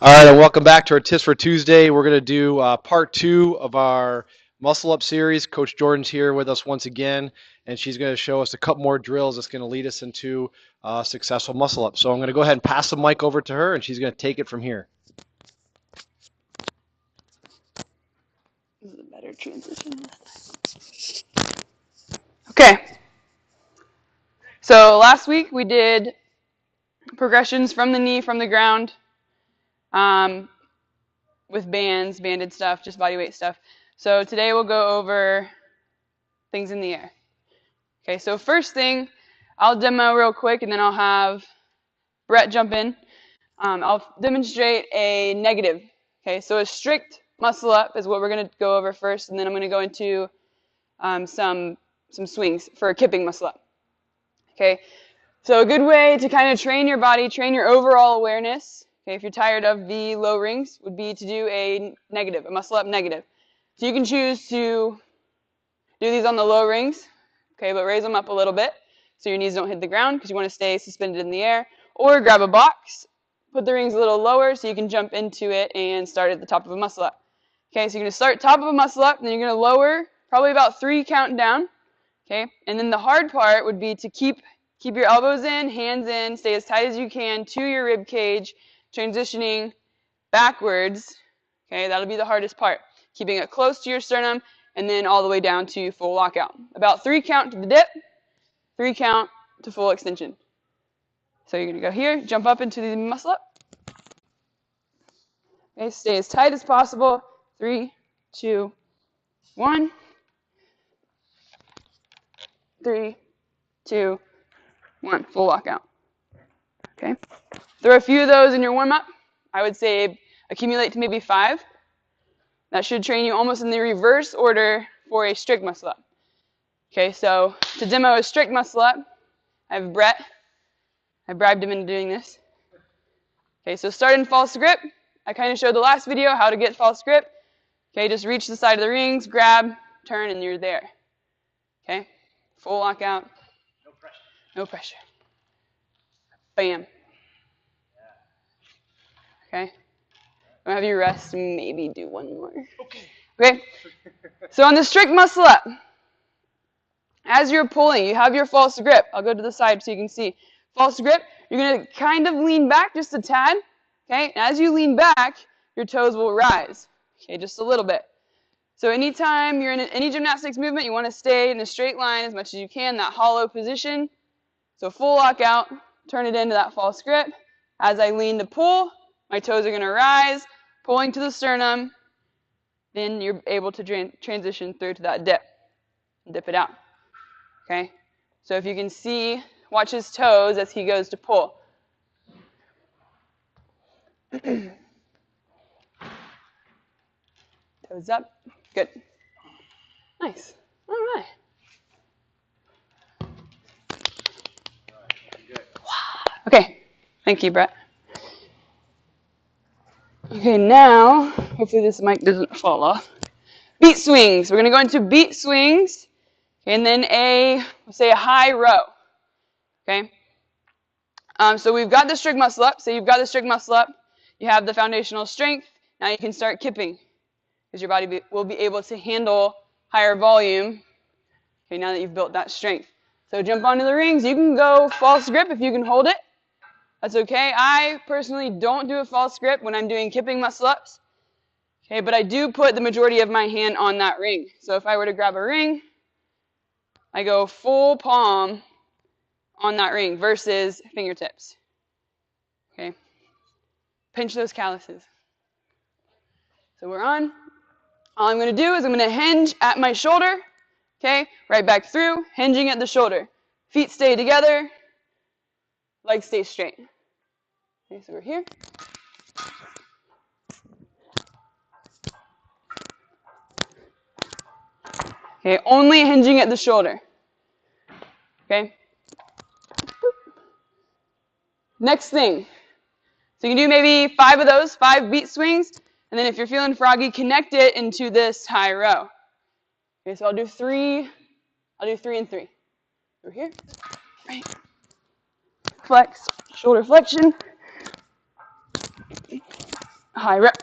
All right, and welcome back to our Tips for Tuesday. We're going to do part two of our muscle up series. Coach Jordan's here with us once again, and she's going to show us a couple more drills that's going to lead us into successful muscle up. So I'm going to go ahead and pass the mic over to her, and she's going to take it from here. This is a better transition. Okay. So last week we did progressions from the knee, from the ground, with bands, banded stuff, just body weight stuff. So today we'll go over things in the air. Okay, so first thing, I'll demo real quick and then I'll have Brett jump in. I'll demonstrate a negative. Okay, so a strict muscle up is what we're going to go over first, and then I'm going to go into some swings for a kipping muscle up. Okay, so a good way to kind of train your body, train your overall awareness, okay, if you're tired of the low rings, would be to do a negative, a muscle up negative. So you can choose to do these on the low rings, okay, but raise them up a little bit so your knees don't hit the ground because you want to stay suspended in the air, or grab a box, put the rings a little lower so you can jump into it and start at the top of a muscle up. Okay, so you're going to start top of a muscle up, and then you're going to lower probably about 3 count down, okay, and then the hard part would be to keep your elbows in, hands in, stay as tight as you can to your rib cage, transitioning backwards. Okay, that'll be the hardest part. Keeping it close to your sternum and then all the way down to full lockout. About 3 count to the dip, 3 count to full extension. So you're going to go here, jump up into the muscle up. Okay, stay as tight as possible. 3, 2, 1. 3, 2, 1. Full lockout. Okay. Throw a few of those in your warm-up. I would say accumulate to maybe 5. That should train you almost in the reverse order for a strict muscle up. Okay, so to demo a strict muscle up, I have Brett. I bribed him into doing this. Okay, so start in false grip. I kind of showed the last video how to get false grip. Okay, just reach the side of the rings, grab, turn, and you're there. Okay, full lockout. No pressure. No pressure. Bam. Okay. I'll have you rest and maybe do one more. Okay. So on the strict muscle up, as you're pulling, you have your false grip. I'll go to the side so you can see. False grip, you're going to kind of lean back just a tad. Okay. And as you lean back, your toes will rise. Okay, just a little bit. So anytime you're in any gymnastics movement, you want to stay in a straight line as much as you can, that hollow position. So full lockout, turn it into that false grip. As I lean to pull, my toes are going to rise, pulling to the sternum. Then you're able to transition through to that dip and dip it out. Okay? So if you can see, watch his toes as he goes to pull. Toes up. Good. Nice. All right. Okay. Thank you, Brett. Okay, now, hopefully this mic doesn't fall off. Beat swings. We're going to go into beat swings and then let's say a high row. Okay? So we've got the strict muscle up. So you've got the strict muscle up. You have the foundational strength. Now you can start kipping because your body will be able to handle higher volume. Okay, now that you've built that strength. So jump onto the rings. You can go false grip if you can hold it. That's okay. I personally don't do a false grip when I'm doing kipping muscle ups. Okay, but I do put the majority of my hand on that ring. So if I were to grab a ring, I go full palm on that ring versus fingertips. Okay. Pinch those calluses. So we're on. All I'm going to do is I'm going to hinge at my shoulder. Okay, right back through, hinging at the shoulder. Feet stay together. Legs stay straight. Okay, so we're here. Okay, only hinging at the shoulder. Okay. Next thing. So you can do maybe 5 of those, 5 beat swings, and then if you're feeling froggy, connect it into this high row. Okay, so I'll do 3 and 3. Over here. Right. Flex, shoulder flexion. high rep.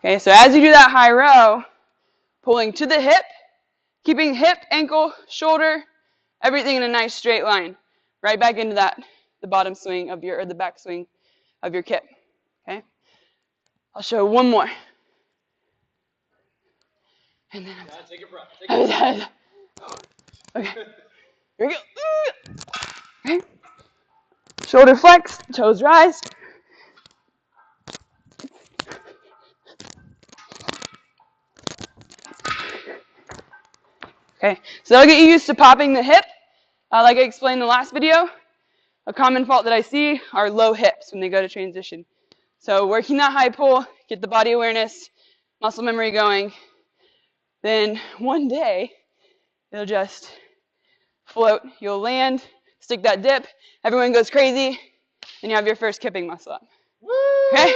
Okay, so as you do that high row, pulling to the hip, keeping hip, ankle, shoulder, everything in a nice straight line. Right back into that, the bottom swing of your, or the back swing of your kip. Okay? I'll show one more. And then Take a breath. Take a breath. Okay. Here we go. Okay. Shoulder flex, toes rise. Okay, so that'll get you used to popping the hip. Like I explained in the last video, a common fault that I see are low hips when they go to transition. So working that high pull, get the body awareness, muscle memory going. Then one day, it'll just float. You'll land, stick that dip, everyone goes crazy, and you have your first kipping muscle up. Okay?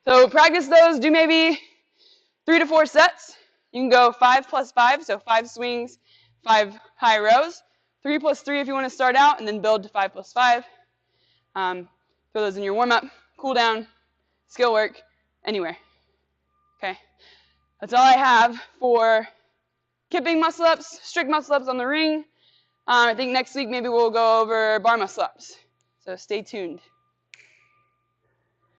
So practice those, do maybe 3 to 4 sets. You can go 5 plus 5, so 5 swings, 5 high rows. 3 plus 3 if you want to start out, and then build to 5 plus 5. Throw those in your warm-up, cool down, skill work, anywhere. Okay, that's all I have for kipping muscle-ups, strict muscle-ups on the ring. I think next week maybe we'll go over bar muscle-ups. So stay tuned.